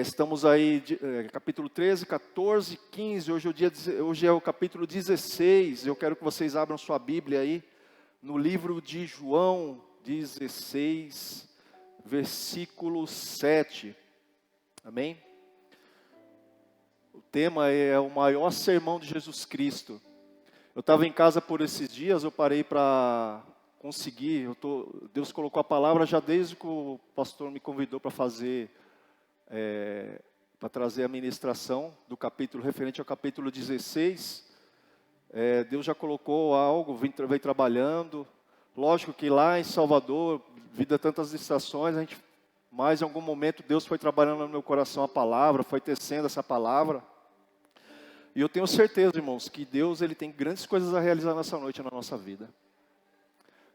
Estamos aí, capítulo 13, 14, 15, hoje é o capítulo 16. Eu quero que vocês abram sua Bíblia aí, no livro de João 16, versículo 7. Amém? O tema é o maior sermão de Jesus Cristo. Eu estava em casa por esses dias, eu parei para conseguir, Deus colocou a palavra já desde que o pastor me convidou para fazer... para trazer a ministração do capítulo, referente ao capítulo 16, Deus já colocou algo, vem trabalhando. Lógico que lá em Salvador, devido a tantas distrações, mas em algum momento Deus foi trabalhando no meu coração a palavra, foi tecendo essa palavra. E eu tenho certeza, irmãos, que Deus ele tem grandes coisas a realizar nessa noite na nossa vida.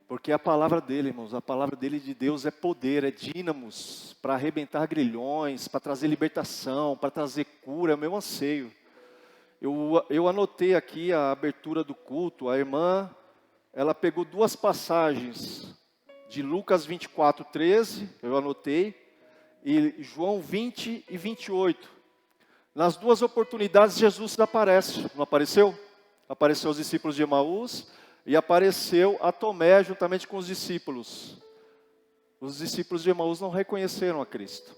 Porque a palavra dele, irmãos, a palavra dele de Deus é poder, é dínamos, para arrebentar grilhões, para trazer libertação, para trazer cura, é o meu anseio. Eu anotei aqui a abertura do culto, a irmã, ela pegou duas passagens de Lucas 24, 13, eu anotei, e João 20 e 28. Nas duas oportunidades Jesus aparece, não apareceu? Apareceu aos discípulos de Emaús, e apareceu a Tomé juntamente com os discípulos. Os discípulos de Emaús não reconheceram a Cristo,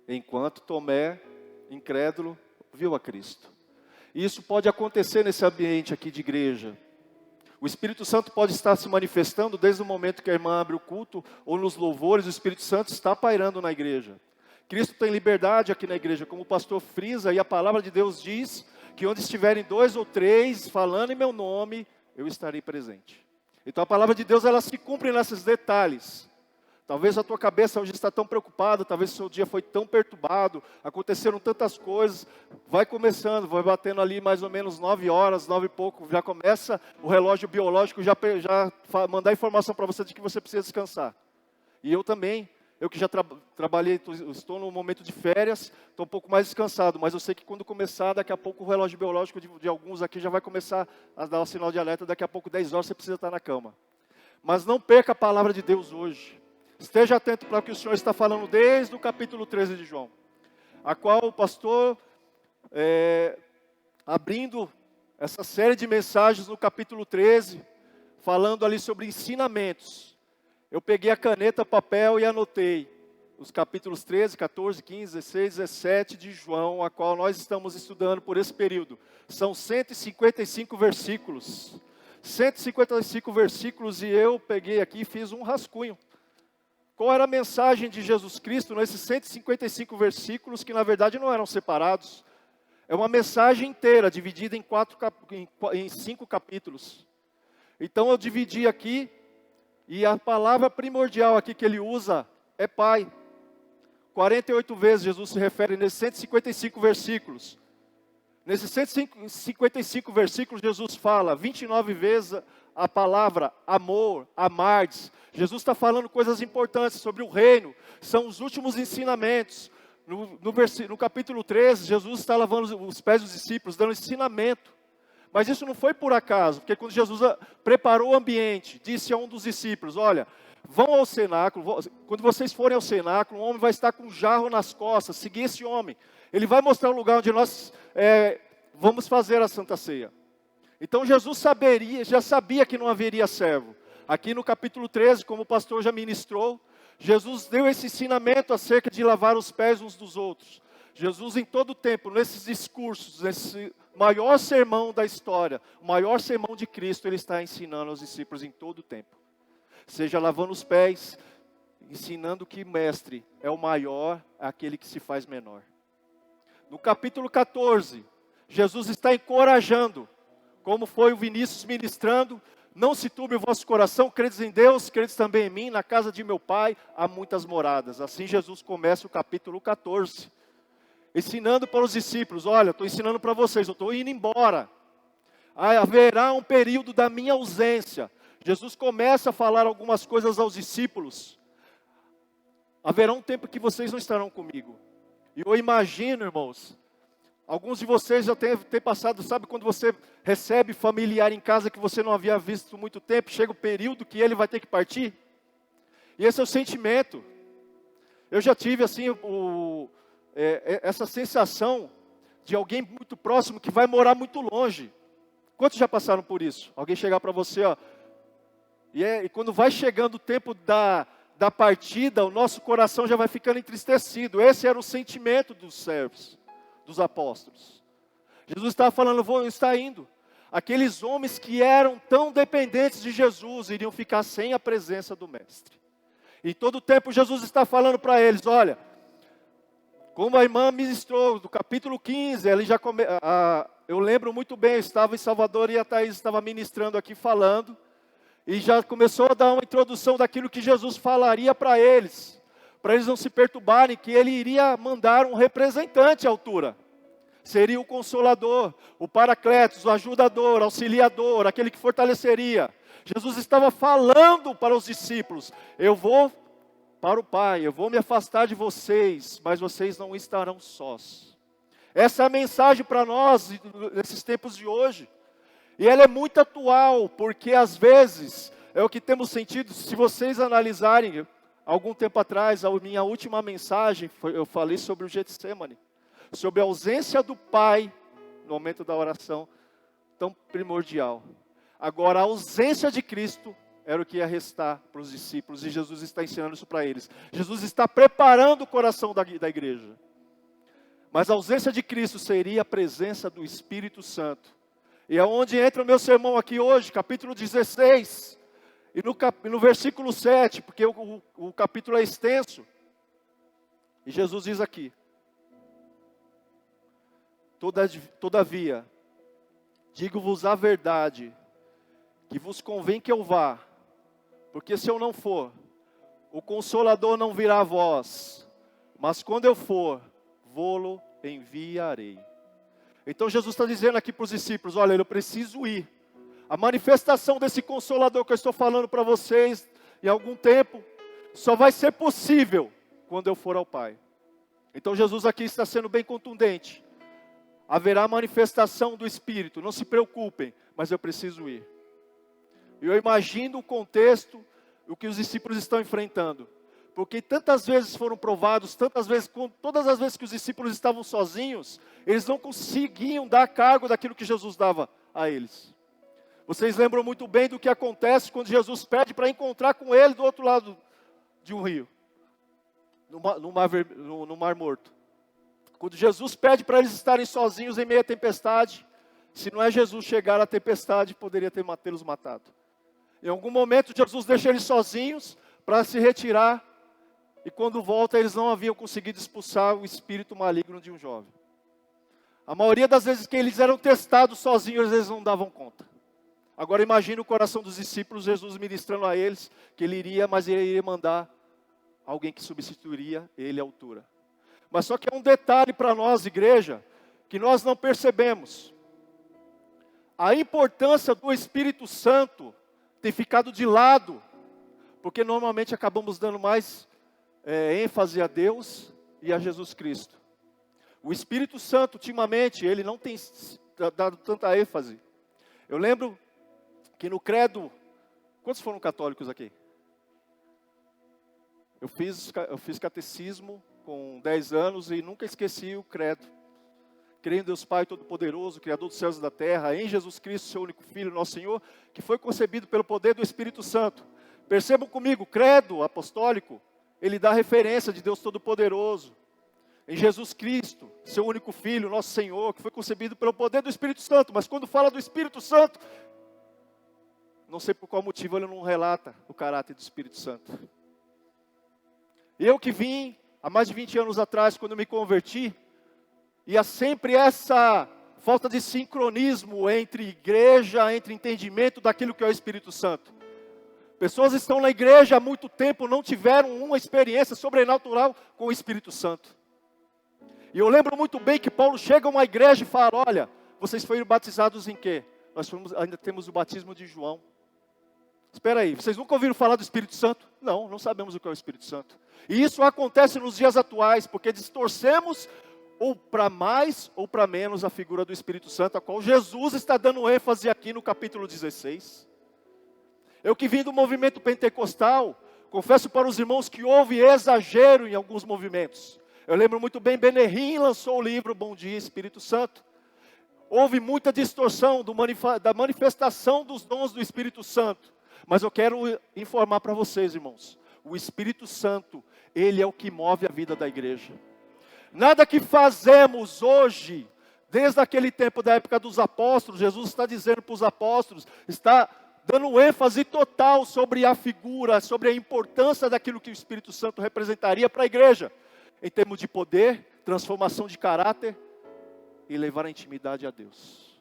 enquanto Tomé, incrédulo, viu a Cristo. E isso pode acontecer nesse ambiente aqui de igreja. O Espírito Santo pode estar se manifestando desde o momento que a irmã abre o culto, ou nos louvores, o Espírito Santo está pairando na igreja. Cristo tem liberdade aqui na igreja, como o pastor frisa, e a palavra de Deus diz que onde estiverem 2 ou 3 falando em meu nome, eu estarei presente. Então a palavra de Deus, ela se cumpre nesses detalhes. Talvez a tua cabeça hoje está tão preocupada, talvez o seu dia foi tão perturbado, aconteceram tantas coisas, vai começando, vai batendo ali mais ou menos 9 horas, 9 e pouco, já começa o relógio biológico, já mandar informação para você de que você precisa descansar. E eu também, eu que já trabalhei, estou no momento de férias, estou um pouco mais descansado, mas eu sei que quando começar, daqui a pouco o relógio biológico de alguns aqui já vai começar a dar o sinal de alerta, daqui a pouco 10 horas você precisa estar na cama. Mas não perca a palavra de Deus hoje. Esteja atento para o que o Senhor está falando desde o capítulo 13 de João, a qual o pastor, abrindo essa série de mensagens no capítulo 13, falando ali sobre ensinamentos. Eu peguei a caneta, papel e anotei os capítulos 13, 14, 15, 16, 17 de João, a qual nós estamos estudando por esse período. São 155 versículos. 155 versículos e eu peguei aqui e fiz um rascunho. Qual era a mensagem de Jesus Cristo nesses 155 versículos que na verdade não eram separados? É uma mensagem inteira, dividida em 5 capítulos. Então eu dividi aqui. E a palavra primordial aqui que ele usa é Pai. 48 vezes Jesus se refere nesses 155 versículos. Nesses 155 versículos Jesus fala 29 vezes a palavra amor, amardes. Jesus está falando coisas importantes sobre o reino. São os últimos ensinamentos. No capítulo 13, Jesus está lavando os pés dos discípulos, dando ensinamento. Mas isso não foi por acaso, porque quando Jesus preparou o ambiente, disse a um dos discípulos, olha, vão ao cenáculo, quando vocês forem ao cenáculo, um homem vai estar com um jarro nas costas, seguir esse homem. Ele vai mostrar o lugar onde nós vamos fazer a Santa Ceia. Então Jesus já sabia que não haveria servo. Aqui no capítulo 13, como o pastor já ministrou, Jesus deu esse ensinamento acerca de lavar os pés uns dos outros. Jesus em todo o tempo, nesses discursos, nesse maior sermão da história, o maior sermão de Cristo, ele está ensinando aos discípulos em todo o tempo. Seja lavando os pés, ensinando que mestre é o maior, aquele que se faz menor. No capítulo 14, Jesus está encorajando, como foi o Vinícius ministrando, não se turbe o vosso coração, credes em Deus, credes também em mim, na casa de meu Pai há muitas moradas. Assim Jesus começa o capítulo 14. Ensinando para os discípulos, olha, estou ensinando para vocês, eu estou indo embora. Haverá um período da minha ausência. Jesus começa a falar algumas coisas aos discípulos. Haverá um tempo que vocês não estarão comigo. E eu imagino, irmãos, alguns de vocês já têm passado, sabe quando você recebe familiar em casa que você não havia visto há muito tempo, chega o período que ele vai ter que partir? E esse é o sentimento. Eu já tive assim, essa sensação de alguém muito próximo que vai morar muito longe. Quantos já passaram por isso? Alguém chegar para você, ó, e quando vai chegando o tempo da partida, o nosso coração já vai ficando entristecido. Esse era o sentimento dos servos, dos apóstolos. Jesus estava falando, vou estar indo. Aqueles homens que eram tão dependentes de Jesus, iriam ficar sem a presença do Mestre. E todo o tempo Jesus está falando para eles, olha, como a irmã ministrou, do capítulo 15, ele já eu lembro muito bem, eu estava em Salvador e a Thaís estava ministrando aqui falando, e já começou a dar uma introdução daquilo que Jesus falaria para eles não se perturbarem, que ele iria mandar um representante à altura. Seria o Consolador, o Paracletos, o Ajudador, o Auxiliador, aquele que fortaleceria. Jesus estava falando para os discípulos, eu vou para o Pai, eu vou me afastar de vocês, mas vocês não estarão sós. Essa é a mensagem para nós, nesses tempos de hoje. E ela é muito atual, porque às vezes, é o que temos sentido, se vocês analisarem, algum tempo atrás, a minha última mensagem, eu falei sobre o Getsemane, sobre a ausência do Pai, no momento da oração, tão primordial. Agora, a ausência de Cristo era o que ia restar para os discípulos, e Jesus está ensinando isso para eles. Jesus está preparando o coração da igreja. Mas a ausência de Cristo seria a presença do Espírito Santo. E é onde entra o meu sermão aqui hoje, capítulo 16, e no versículo 7, porque o capítulo é extenso. E Jesus diz aqui, todavia, digo-vos a verdade, que vos convém que eu vá, porque se eu não for, o Consolador não virá a vós, mas quando eu for, vô-lo enviarei. Então Jesus está dizendo aqui para os discípulos, olha, eu preciso ir. A manifestação desse Consolador que eu estou falando para vocês, em algum tempo, só vai ser possível quando eu for ao Pai. Então Jesus aqui está sendo bem contundente. Haverá manifestação do Espírito, não se preocupem, mas eu preciso ir. Eu imagino o contexto, o que os discípulos estão enfrentando. Porque tantas vezes foram provados, todas as vezes que os discípulos estavam sozinhos, eles não conseguiam dar cargo daquilo que Jesus dava a eles. Vocês lembram muito bem do que acontece quando Jesus pede para encontrar com ele do outro lado de um rio, no Mar Morto. Quando Jesus pede para eles estarem sozinhos em meio à tempestade, se não é Jesus chegar à tempestade, poderia tê-los matado. Em algum momento Jesus deixa eles sozinhos para se retirar, e quando volta eles não haviam conseguido expulsar o espírito maligno de um jovem. A maioria das vezes que eles eram testados sozinhos, eles não davam conta. Agora imagine o coração dos discípulos, Jesus ministrando a eles, que ele iria, mas ele iria mandar alguém que substituiria ele à altura. Mas só que é um detalhe para nós, igreja, que nós não percebemos. A importância do Espírito Santo tem ficado de lado, porque normalmente acabamos dando mais ênfase a Deus e a Jesus Cristo. O Espírito Santo, ultimamente, ele não tem dado tanta ênfase. Eu lembro que no credo, quantos foram católicos aqui? Eu fiz catecismo com 10 anos e nunca esqueci o credo. Creio em Deus Pai Todo-Poderoso, Criador dos céus e da terra, em Jesus Cristo, seu único Filho, nosso Senhor, que foi concebido pelo poder do Espírito Santo. Percebam comigo, credo apostólico, ele dá referência de Deus Todo-Poderoso. Em Jesus Cristo, seu único Filho, nosso Senhor, que foi concebido pelo poder do Espírito Santo. Mas quando fala do Espírito Santo, não sei por qual motivo ele não relata o caráter do Espírito Santo. Eu que vim há mais de 20 anos atrás, quando me converti, e há sempre essa falta de sincronismo entre igreja, entre entendimento daquilo que é o Espírito Santo. Pessoas estão na igreja há muito tempo, não tiveram uma experiência sobrenatural com o Espírito Santo. E eu lembro muito bem que Paulo chega a uma igreja e fala, olha, vocês foram batizados em quê? Ainda temos o batismo de João. Espera aí, vocês nunca ouviram falar do Espírito Santo? Não, não sabemos o que é o Espírito Santo. E isso acontece nos dias atuais, porque distorcemos ou para mais ou para menos a figura do Espírito Santo, a qual Jesus está dando ênfase aqui no capítulo 16. Eu que vim do movimento pentecostal, confesso para os irmãos que houve exagero em alguns movimentos. Eu lembro muito bem, Benihim lançou o livro Bom Dia Espírito Santo. Houve muita distorção da manifestação dos dons do Espírito Santo. Mas eu quero informar para vocês, irmãos. O Espírito Santo, ele é o que move a vida da igreja. Nada que fazemos hoje, desde aquele tempo da época dos apóstolos, Jesus está dizendo para os apóstolos, está dando ênfase total sobre a figura, sobre a importância daquilo que o Espírito Santo representaria para a igreja. Em termos de poder, transformação de caráter e levar a intimidade a Deus.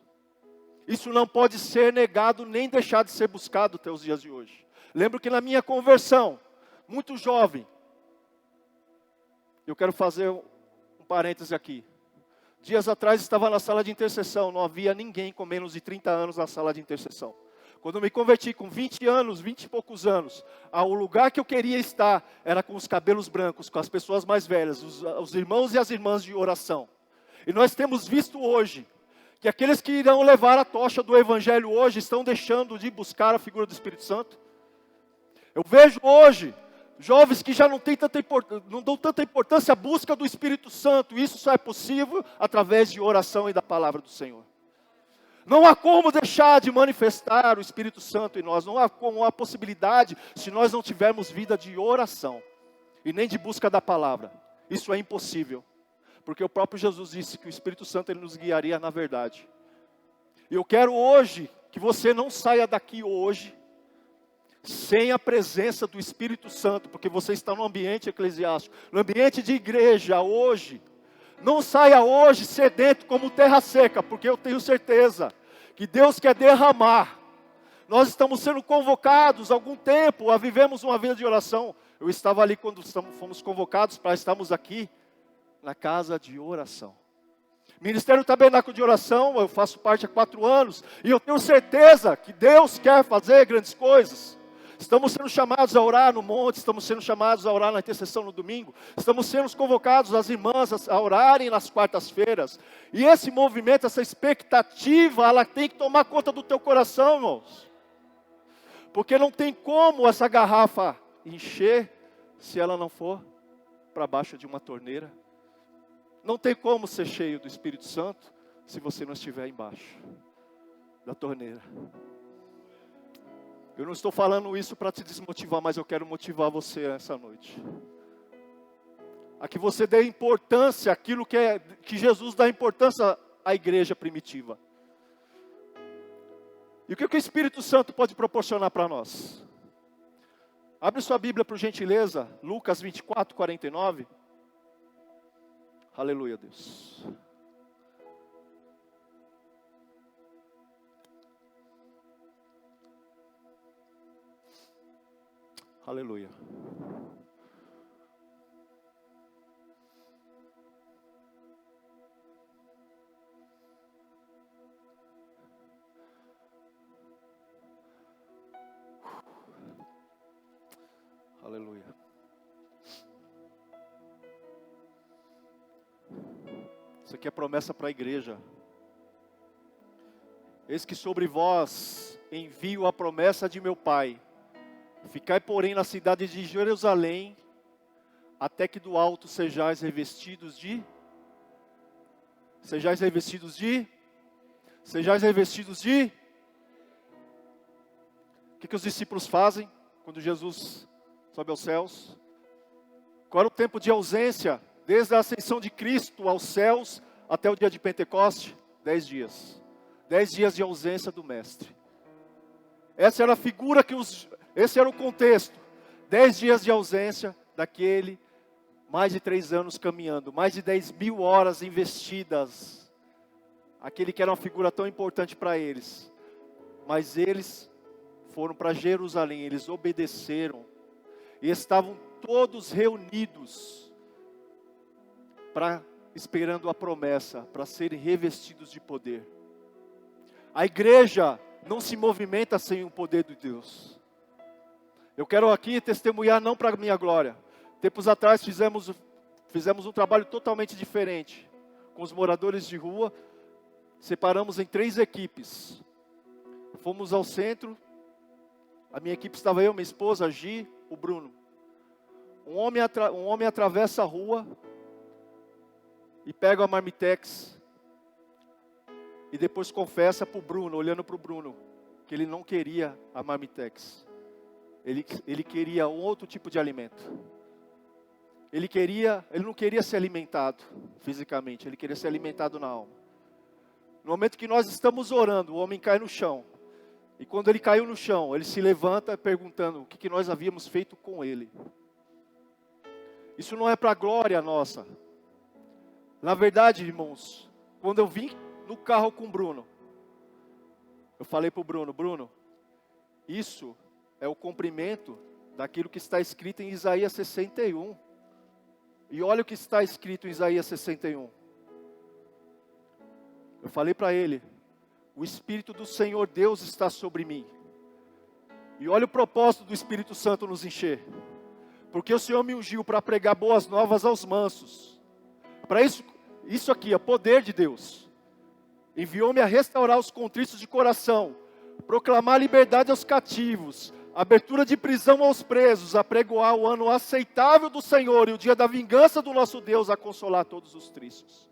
Isso não pode ser negado nem deixar de ser buscado até os dias de hoje. Lembro que na minha conversão, muito jovem, eu quero fazer um parêntese aqui. Dias atrás estava na sala de intercessão, não havia ninguém com menos de 30 anos na sala de intercessão. Quando eu me converti com 20 anos, 20 e poucos anos, o lugar que eu queria estar era com os cabelos brancos, com as pessoas mais velhas, os irmãos e as irmãs de oração. E nós temos visto hoje, que aqueles que irão levar a tocha do Evangelho hoje, estão deixando de buscar a figura do Espírito Santo. Eu vejo hoje, jovens que já não dão tanta importância à busca do Espírito Santo. Isso só é possível através de oração e da palavra do Senhor. Não há como deixar de manifestar o Espírito Santo em nós. Não há possibilidade se nós não tivermos vida de oração. E nem de busca da palavra. Isso é impossível. Porque o próprio Jesus disse que o Espírito Santo ele nos guiaria na verdade. E eu quero hoje que você não saia daqui hoje sem a presença do Espírito Santo, porque você está no ambiente eclesiástico, no ambiente de igreja hoje. Não saia hoje sedento como terra seca, porque eu tenho certeza que Deus quer derramar. Nós estamos sendo convocados há algum tempo a vivermos uma vida de oração. Eu estava ali quando fomos convocados para estarmos aqui na casa de oração. Ministério Tabernáculo de Oração, eu faço parte há 4 anos, e eu tenho certeza que Deus quer fazer grandes coisas. Estamos sendo chamados a orar no monte, estamos sendo chamados a orar na intercessão no domingo, estamos sendo convocados as irmãs a orarem nas quartas-feiras. E esse movimento, essa expectativa, ela tem que tomar conta do teu coração, irmãos. Porque não tem como essa garrafa encher se ela não for para baixo de uma torneira. Não tem como ser cheio do Espírito Santo se você não estiver embaixo da torneira. Eu não estou falando isso para te desmotivar, mas eu quero motivar você essa noite. A que você dê importância àquilo que Jesus dá importância à igreja primitiva. E o que o Espírito Santo pode proporcionar para nós? Abre sua Bíblia por gentileza, Lucas 24, 49. Aleluia, Deus. Aleluia. Aleluia. Isso aqui é promessa para a igreja. Eis que sobre vós envio a promessa de meu Pai. Ficai, porém, na cidade de Jerusalém, até que do alto sejais revestidos de... Sejais revestidos de... O que os discípulos fazem quando Jesus sobe aos céus? Qual era o tempo de ausência, desde a ascensão de Cristo aos céus, até o dia de Pentecoste? 10 dias. 10 dias de ausência do Mestre. Essa era a figura esse era o contexto. 10 dias de ausência daquele, mais de 3 anos caminhando, mais de 10.000 horas investidas. Aquele que era uma figura tão importante para eles. Mas eles foram para Jerusalém, eles obedeceram. E estavam todos reunidos, esperando a promessa, para serem revestidos de poder. A igreja não se movimenta sem o poder de Deus. Eu quero aqui testemunhar não para a minha glória. Tempos atrás fizemos um trabalho totalmente diferente. Com os moradores de rua, separamos em 3 equipes. Fomos ao centro. A minha equipe estava eu, minha esposa, a Gi, o Bruno. Um homem atravessa a rua e pega a marmitex e depois confessa para o Bruno, olhando para o Bruno, que ele não queria a marmitex. Ele queria um outro tipo de alimento. Ele não queria ser alimentado fisicamente, ele queria ser alimentado na alma. No momento que nós estamos orando, o homem cai no chão. E quando ele caiu no chão, ele se levanta perguntando o que nós havíamos feito com ele. Isso não é para a glória nossa. Na verdade, irmãos, quando eu vim no carro com o Bruno, eu falei para o Bruno, isso é o cumprimento daquilo que está escrito em Isaías 61. E olha o que está escrito em Isaías 61. Eu falei para ele, o Espírito do Senhor Deus está sobre mim. E olha o propósito do Espírito Santo nos encher. Porque o Senhor me ungiu para pregar boas novas aos mansos. Para isso aqui é poder de Deus. Enviou-me a restaurar os contritos de coração, proclamar liberdade aos cativos, abertura de prisão aos presos, apregoar o ano aceitável do Senhor e o dia da vingança do nosso Deus, a consolar todos os tristes.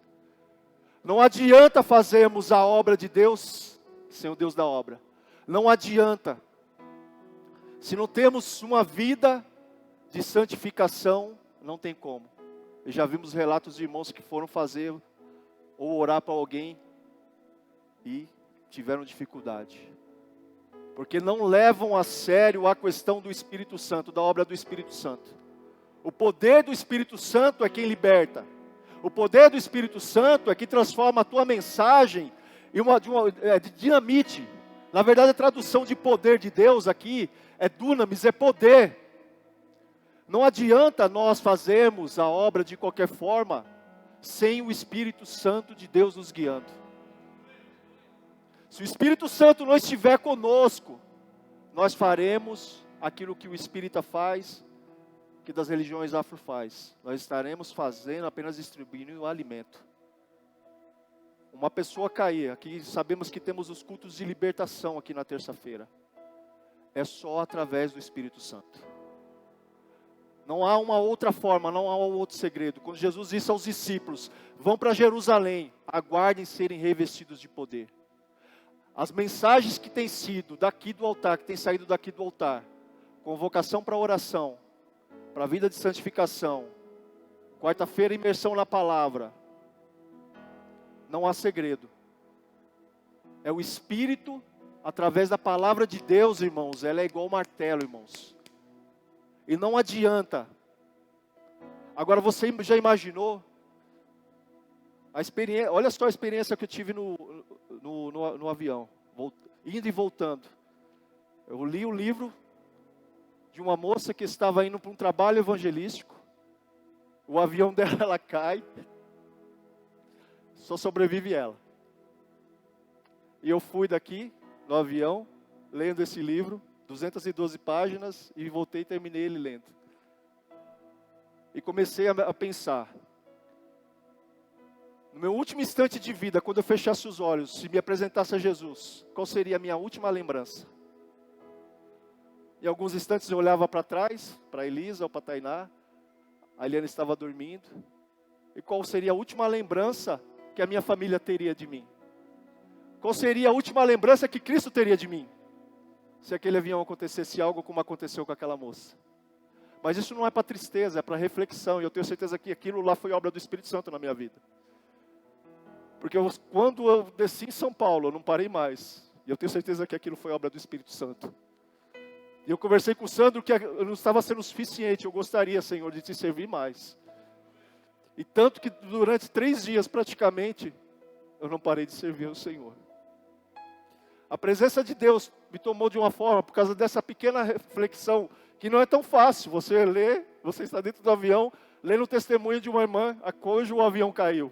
Não adianta fazermos a obra de Deus sem o Deus da obra. Não adianta. Se não temos uma vida de santificação, não tem como. E já vimos relatos de irmãos que foram fazer ou orar para alguém e tiveram dificuldade. Porque não levam a sério a questão do Espírito Santo, da obra do Espírito Santo. O poder do Espírito Santo é quem liberta. O poder do Espírito Santo é que transforma a tua mensagem de dinamite. Na verdade, a tradução de poder de Deus aqui é dunamis, é poder. Não adianta nós fazermos a obra de qualquer forma sem o Espírito Santo de Deus nos guiando. Se o Espírito Santo não estiver conosco, nós faremos aquilo que o Espírita faz, que das religiões afro faz. Nós estaremos fazendo, apenas distribuindo o alimento. Uma pessoa cair, aqui sabemos que temos os cultos de libertação aqui na terça-feira. É só através do Espírito Santo. Não há uma outra forma, não há um outro segredo. Quando Jesus disse aos discípulos, vão para Jerusalém, aguardem serem revestidos de poder. As mensagens que têm sido daqui do altar, que têm saído daqui do altar, convocação para oração, para a vida de santificação, quarta-feira imersão na palavra, não há segredo. É o Espírito, através da palavra de Deus, irmãos, ela é igual martelo, irmãos. E não adianta. Agora você já imaginou a experiência? Olha só a experiência que eu tive no avião, indo e voltando. Eu li o livro de uma moça que estava indo para um trabalho evangelístico. O avião dela, ela cai. Só sobrevive ela. E eu fui daqui, no avião, lendo esse livro, 212 páginas, e voltei e terminei ele lendo. E comecei a pensar. No meu último instante de vida, quando eu fechasse os olhos, se me apresentasse a Jesus, qual seria a minha última lembrança? Em alguns instantes eu olhava para trás, para Elisa ou para Tainá. A Eliana estava dormindo. E qual seria a última lembrança que a minha família teria de mim? Qual seria a última lembrança que Cristo teria de mim? Se aquele avião acontecesse algo como aconteceu com aquela moça. Mas isso não é para tristeza, é para reflexão. E eu tenho certeza que aquilo lá foi obra do Espírito Santo na minha vida. Porque quando eu desci em São Paulo, eu não parei mais. E eu tenho certeza que aquilo foi obra do Espírito Santo. E eu conversei com o Sandro que eu não estava sendo suficiente. Eu gostaria, Senhor, de te servir mais. E tanto que durante 3 dias praticamente, eu não parei de servir ao Senhor. A presença de Deus me tomou de uma forma, por causa dessa pequena reflexão, que não é tão fácil. Você lê, você está dentro do avião, lendo o testemunho de uma irmã, a cujo o avião caiu.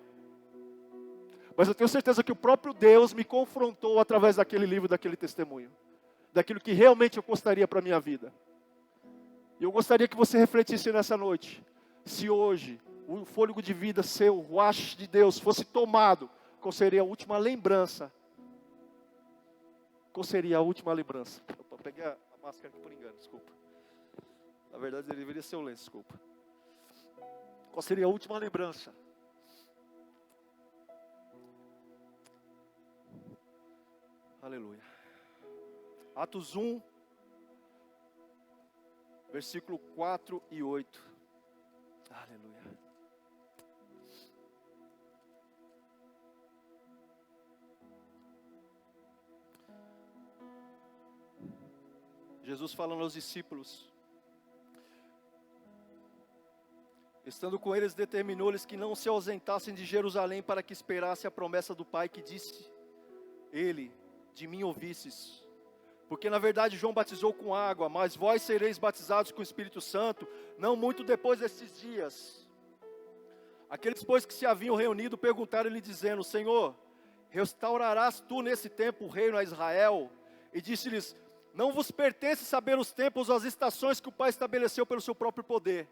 Mas eu tenho certeza que o próprio Deus me confrontou através daquele livro, daquele testemunho. Daquilo que realmente eu gostaria para a minha vida. E eu gostaria que você refletisse nessa noite. Se hoje o fôlego de vida seu, o ruach de Deus, fosse tomado, qual seria a última lembrança? Qual seria a última lembrança? Opa, peguei a máscara aqui por engano, desculpa. Na verdade, ele deveria ser o lenço, desculpa. Qual seria a última lembrança Aleluia. Atos 1, versículo 4 e 8. Aleluia. Jesus falando aos discípulos: estando com eles, determinou-lhes que não se ausentassem de Jerusalém, para que esperasse a promessa do Pai, que disse ele: de mim ouvistes. Porque na verdade João batizou com água, mas vós sereis batizados com o Espírito Santo, não muito depois desses dias. Aqueles, pois, que se haviam reunido, perguntaram-lhe, dizendo: Senhor, restaurarás tu nesse tempo o reino a Israel? E disse-lhes: não vos pertence saber os tempos ou as estações que o Pai estabeleceu pelo seu próprio poder,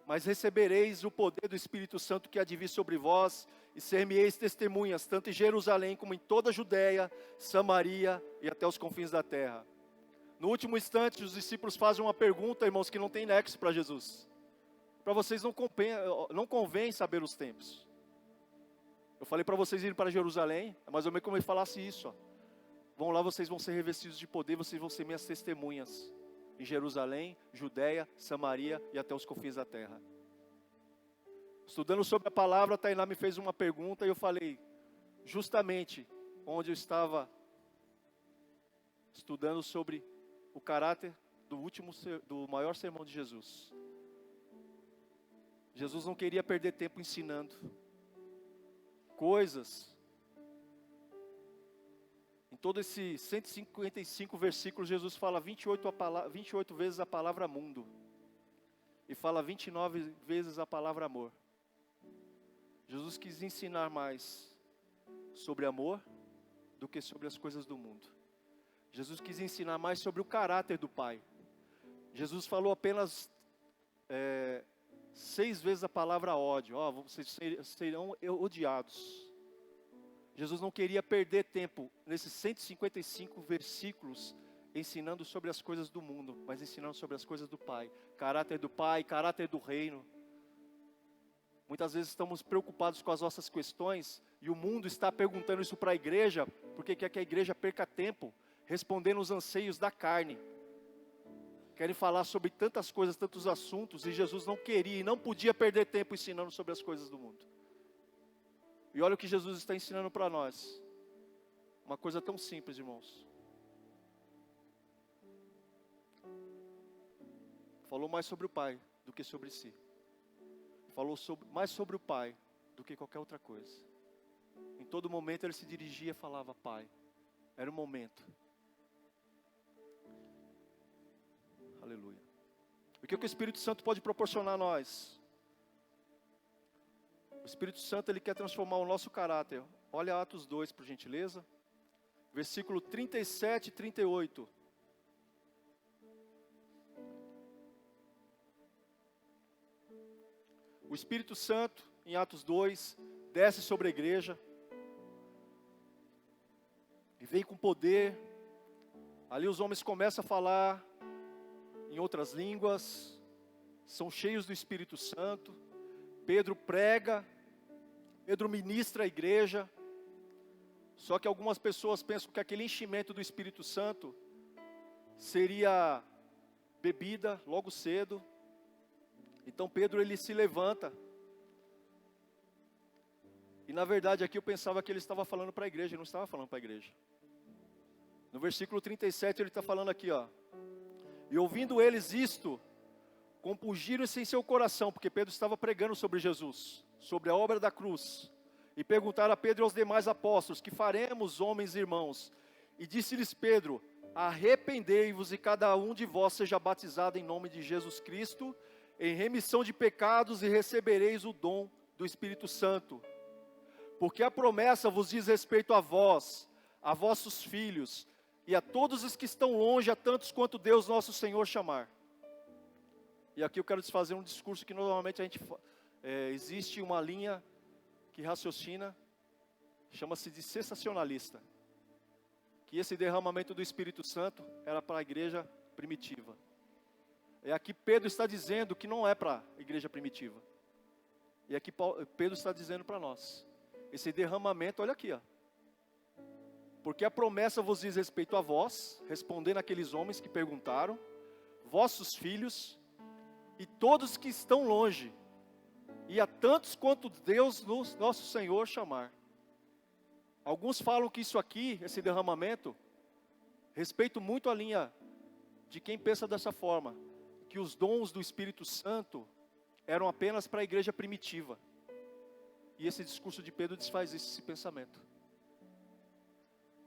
mas recebereis o poder do Espírito Santo que há de vir sobre vós, e ser-me-eis testemunhas, tanto em Jerusalém como em toda a Judéia, Samaria e até os confins da terra. No último instante, os discípulos fazem uma pergunta, irmãos, que não tem nexo para Jesus. Para vocês não convém saber os tempos. Eu falei para vocês irem para Jerusalém, é mais ou menos como ele falasse isso, ó. Vão lá, vocês vão ser revestidos de poder, vocês vão ser minhas testemunhas em Jerusalém, Judéia, Samaria e até os confins da terra. Estudando sobre a palavra, a Tainá me fez uma pergunta e eu falei, justamente onde eu estava estudando sobre o caráter do maior sermão de Jesus. Jesus não queria perder tempo ensinando coisas. Em todos esses 155 versículos, Jesus fala 28 vezes a palavra mundo. E fala 29 vezes a palavra amor. Jesus quis ensinar mais sobre amor do que sobre as coisas do mundo. Jesus quis ensinar mais sobre o caráter do Pai. Jesus falou apenas 6 vezes a palavra ódio. Vocês serão odiados. Jesus não queria perder tempo nesses 155 versículos ensinando sobre as coisas do mundo, mas ensinando sobre as coisas do Pai. Caráter do Pai, caráter do reino. Muitas vezes estamos preocupados com as nossas questões e o mundo está perguntando isso para a igreja, porque quer que a igreja perca tempo respondendo os anseios da carne. Querem falar sobre tantas coisas, tantos assuntos, e Jesus não queria e não podia perder tempo ensinando sobre as coisas do mundo. E olha o que Jesus está ensinando para nós. Uma coisa tão simples, irmãos. Falou mais sobre o Pai do que sobre si. Falou mais sobre o Pai do que qualquer outra coisa. Em todo momento ele se dirigia e falava Pai. Era o momento. Aleluia. O que o Espírito Santo pode proporcionar a nós? O Espírito Santo, ele quer transformar o nosso caráter. Olha Atos 2, por gentileza. Versículo 37 e 38. O Espírito Santo, em Atos 2, desce sobre a igreja. E vem com poder. Ali os homens começam a falar em outras línguas. São cheios do Espírito Santo. Pedro prega. Pedro ministra a igreja. Só que algumas pessoas pensam que aquele enchimento do Espírito Santo seria bebida logo cedo. Então Pedro, ele se levanta. E na verdade aqui eu pensava que ele estava falando para a igreja, ele não estava falando para a igreja. No versículo 37 ele está falando aqui, ó. E ouvindo eles isto, compungiram-se em seu coração, porque Pedro estava pregando sobre Jesus, sobre a obra da cruz. E perguntaram a Pedro e aos demais apóstolos: que faremos, homens e irmãos? E disse-lhes Pedro: arrependei-vos e cada um de vós seja batizado em nome de Jesus Cristo, em remissão de pecados, e recebereis o dom do Espírito Santo. Porque a promessa vos diz respeito a vós, a vossos filhos, e a todos os que estão longe, a tantos quanto Deus nosso Senhor chamar. E aqui eu quero desfazer um discurso que normalmente existe uma linha que raciocina, chama-se de sensacionalista. Que esse derramamento do Espírito Santo era para a igreja primitiva. E aqui Pedro está dizendo que não é para a igreja primitiva. E aqui Pedro está dizendo para nós. Esse derramamento, olha aqui, ó. Porque a promessa vos diz respeito a vós, respondendo aqueles homens que perguntaram, vossos filhos e todos que estão longe, e a tantos quanto Deus, nosso Senhor, chamar. Alguns falam que isso aqui, esse derramamento, respeito muito a linha de quem pensa dessa forma, que os dons do Espírito Santo eram apenas para a igreja primitiva. E esse discurso de Pedro desfaz esse pensamento.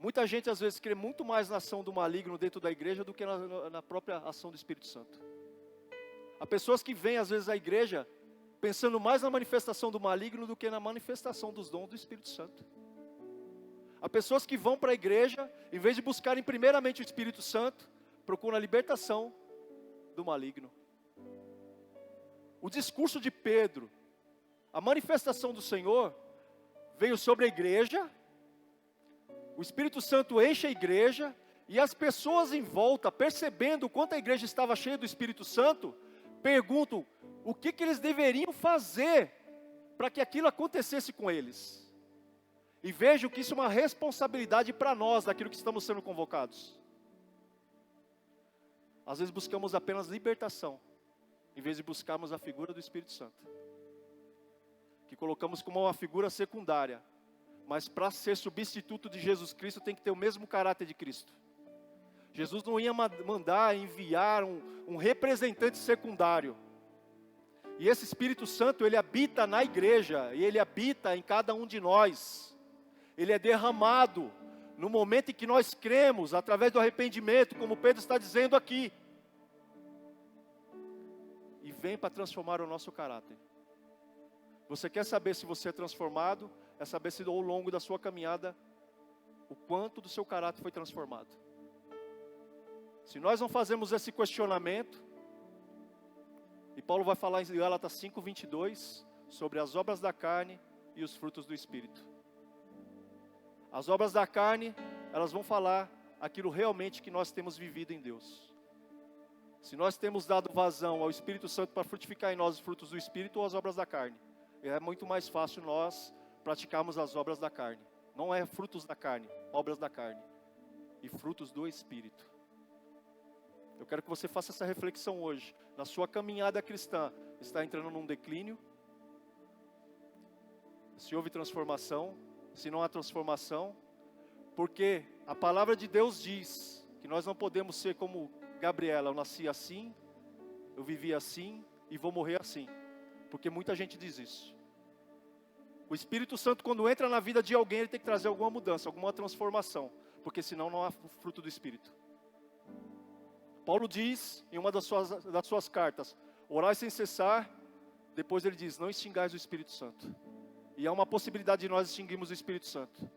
Muita gente às vezes crê muito mais na ação do maligno dentro da igreja do que na própria ação do Espírito Santo. Há pessoas que vêm às vezes à igreja pensando mais na manifestação do maligno do que na manifestação dos dons do Espírito Santo. Há pessoas que vão para a igreja, em vez de buscarem primeiramente o Espírito Santo, procuram a libertação do maligno. O discurso de Pedro, a manifestação do Senhor, veio sobre a igreja, o Espírito Santo enche a igreja, e as pessoas em volta, percebendo o quanto a igreja estava cheia do Espírito Santo, perguntam o que eles deveriam fazer para que aquilo acontecesse com eles. E vejam que isso é uma responsabilidade para nós, daquilo que estamos sendo convocados. Às vezes buscamos apenas libertação, em vez de buscarmos a figura do Espírito Santo, que colocamos como uma figura secundária, mas para ser substituto de Jesus Cristo tem que ter o mesmo caráter de Cristo. Jesus não ia mandar enviar um representante secundário. E esse Espírito Santo, ele habita na igreja, e ele habita em cada um de nós. Ele é derramado no momento em que nós cremos, através do arrependimento, como Pedro está dizendo aqui. E vem para transformar o nosso caráter. Você quer saber se você é transformado? É saber se ao longo da sua caminhada, o quanto do seu caráter foi transformado. Se nós não fazemos esse questionamento, e Paulo vai falar em Gálatas 5:22, sobre as obras da carne e os frutos do Espírito. As obras da carne, elas vão falar aquilo realmente que nós temos vivido em Deus. Se nós temos dado vazão ao Espírito Santo para frutificar em nós os frutos do Espírito ou as obras da carne, é muito mais fácil nós praticarmos as obras da carne. Não é frutos da carne, obras da carne. E frutos do Espírito. Eu quero que você faça essa reflexão hoje. Na sua caminhada cristã, está entrando num declínio? Se houve transformação? Se não há transformação? Porque a palavra de Deus diz que nós não podemos ser como Gabriela. Eu nasci assim, eu vivi assim e vou morrer assim. Porque muita gente diz isso. O Espírito Santo, quando entra na vida de alguém, ele tem que trazer alguma mudança, alguma transformação. Porque senão não há fruto do Espírito. Paulo diz, em uma das suas cartas, orai sem cessar. Depois ele diz, não extingais o Espírito Santo. E há uma possibilidade de nós extinguirmos o Espírito Santo.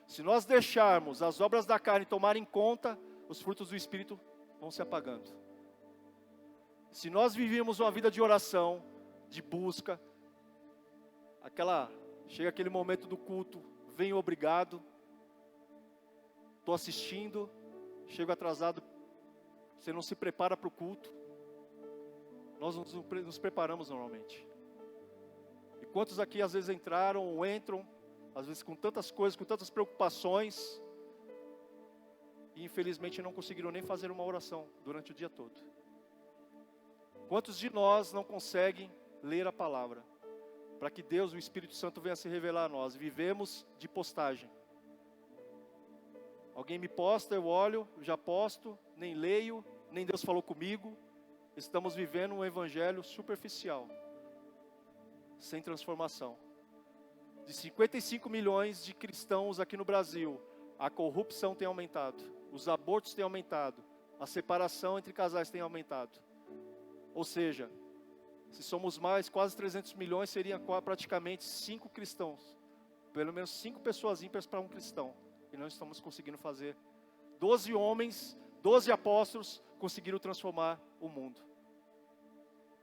Se nós deixarmos as obras da carne tomarem conta, os frutos do Espírito vão se apagando. Se nós vivirmos uma vida de oração, de busca, chega aquele momento do culto, venho obrigado, estou assistindo, chego atrasado, você não se prepara para o culto, nós nos preparamos normalmente. E quantos aqui às vezes entraram ou entram, às vezes com tantas coisas, com tantas preocupações, e infelizmente não conseguiram nem fazer uma oração durante o dia todo. Quantos de nós não conseguem ler a palavra, para que Deus, o Espírito Santo, venha se revelar a nós? Vivemos de postagem. Alguém me posta, eu olho, já posto, nem leio, nem Deus falou comigo. Estamos vivendo um evangelho superficial, sem transformação. De 55 milhões de cristãos aqui no Brasil, a corrupção tem aumentado, os abortos têm aumentado, a separação entre casais tem aumentado. Ou seja, se somos mais, quase 300 milhões, seriam praticamente 5 cristãos. Pelo menos 5 pessoas ímpares para um cristão. E não estamos conseguindo fazer. 12 homens, 12 apóstolos conseguiram transformar o mundo.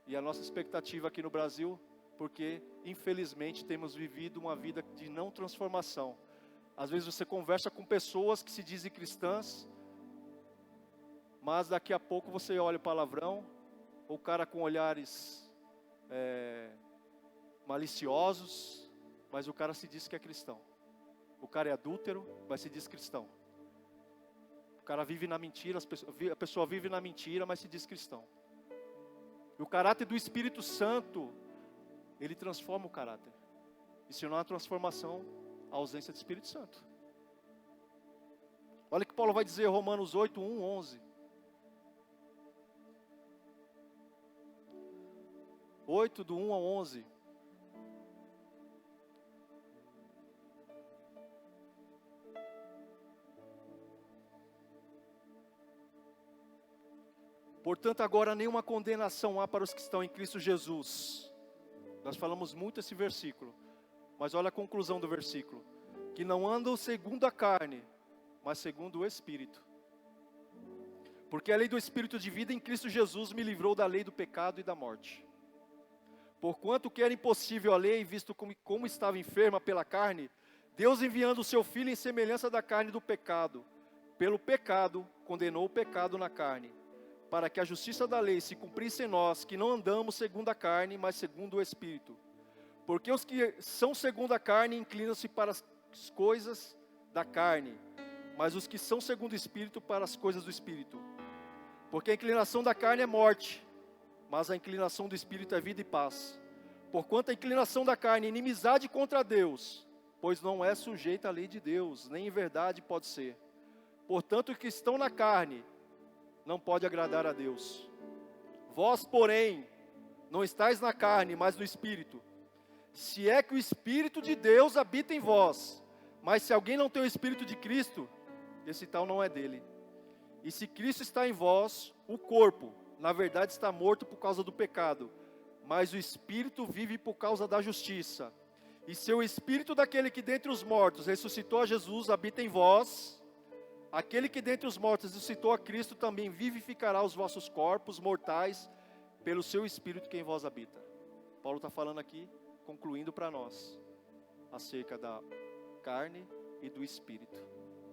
E a nossa expectativa aqui no Brasil, porque infelizmente temos vivido uma vida de não transformação. Às vezes você conversa com pessoas que se dizem cristãs, mas daqui a pouco você olha o palavrão, ou o cara com olhares maliciosos, mas o cara se diz que é cristão. O cara é adúltero, vai se diz cristão. O cara vive na mentira, a pessoa vive na mentira, mas se diz cristão. E o caráter do Espírito Santo, ele transforma o caráter. E se não há transformação, a ausência do Espírito Santo. Olha o que Paulo vai dizer, Romanos 8, 1, 11. 8, do 1 ao 11. Portanto, agora nenhuma condenação há para os que estão em Cristo Jesus. Nós falamos muito esse versículo, mas olha a conclusão do versículo. Que não andam segundo a carne, mas segundo o Espírito. Porque a lei do Espírito de vida em Cristo Jesus me livrou da lei do pecado e da morte. Porquanto que era impossível a lei, visto como estava enferma pela carne, Deus enviando o seu Filho em semelhança da carne do pecado, pelo pecado, condenou o pecado na carne, para que a justiça da lei se cumprisse em nós, que não andamos segundo a carne, mas segundo o Espírito. Porque os que são segundo a carne inclinam-se para as coisas da carne, mas os que são segundo o Espírito para as coisas do Espírito. Porque a inclinação da carne é morte, mas a inclinação do Espírito é vida e paz. Porquanto a inclinação da carne é inimizade contra Deus, pois não é sujeita à lei de Deus, nem em verdade pode ser. Portanto, os que estão na carne não pode agradar a Deus. Vós, porém, não estáis na carne, mas no Espírito. Se é que o Espírito de Deus habita em vós. Mas se alguém não tem o Espírito de Cristo, esse tal não é dele. E se Cristo está em vós, o corpo, na verdade, está morto por causa do pecado, mas o Espírito vive por causa da justiça. E se o Espírito daquele que dentre os mortos ressuscitou a Jesus habita em vós, aquele que dentre os mortos ressuscitou a Cristo também vivificará os vossos corpos mortais pelo seu Espírito que em vós habita. Paulo está falando aqui, concluindo para nós, acerca da carne e do Espírito.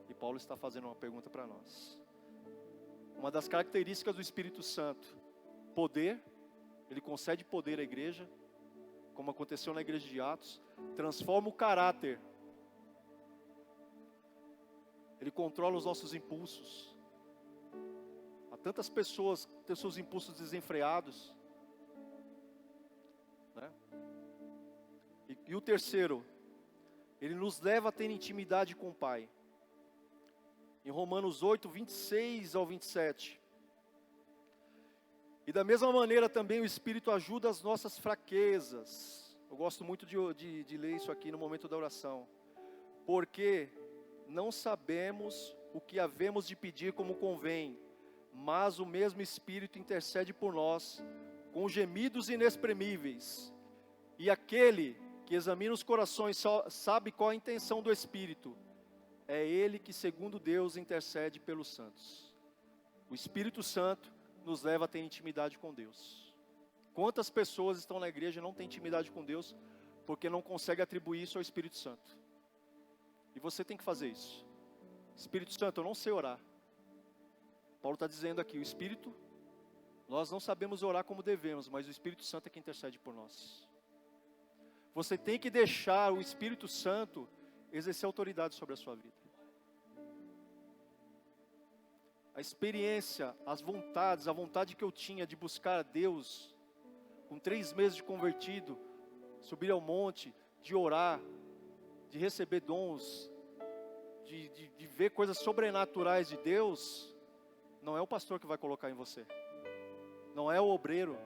E Paulo está fazendo uma pergunta para nós. Uma das características do Espírito Santo, poder, ele concede poder à igreja, como aconteceu na igreja de Atos, transforma o caráter, ele controla os nossos impulsos. Há tantas pessoas que têm seus impulsos desenfreados, né? E o terceiro, ele nos leva a ter intimidade com o Pai. Em Romanos 8, 26 ao 27. E da mesma maneira também o Espírito ajuda as nossas fraquezas. Eu gosto muito de ler isso aqui no momento da oração. Porque não sabemos o que havemos de pedir como convém, mas o mesmo Espírito intercede por nós, com gemidos inexprimíveis. E aquele que examina os corações sabe qual a intenção do Espírito. É Ele que, segundo Deus, intercede pelos santos. O Espírito Santo nos leva a ter intimidade com Deus. Quantas pessoas estão na igreja e não têm intimidade com Deus, porque não conseguem atribuir isso ao Espírito Santo? E você tem que fazer isso. Espírito Santo, eu não sei orar. Paulo está dizendo aqui, o Espírito, nós não sabemos orar como devemos, mas o Espírito Santo é que intercede por nós. Você tem que deixar o Espírito Santo exercer autoridade sobre a sua vida. A experiência, as vontades, a vontade que eu tinha de buscar a Deus, com 3 meses de convertido, subir ao monte, de orar, de receber dons, de ver coisas sobrenaturais de Deus, não é o pastor que vai colocar em você, não é o obreiro.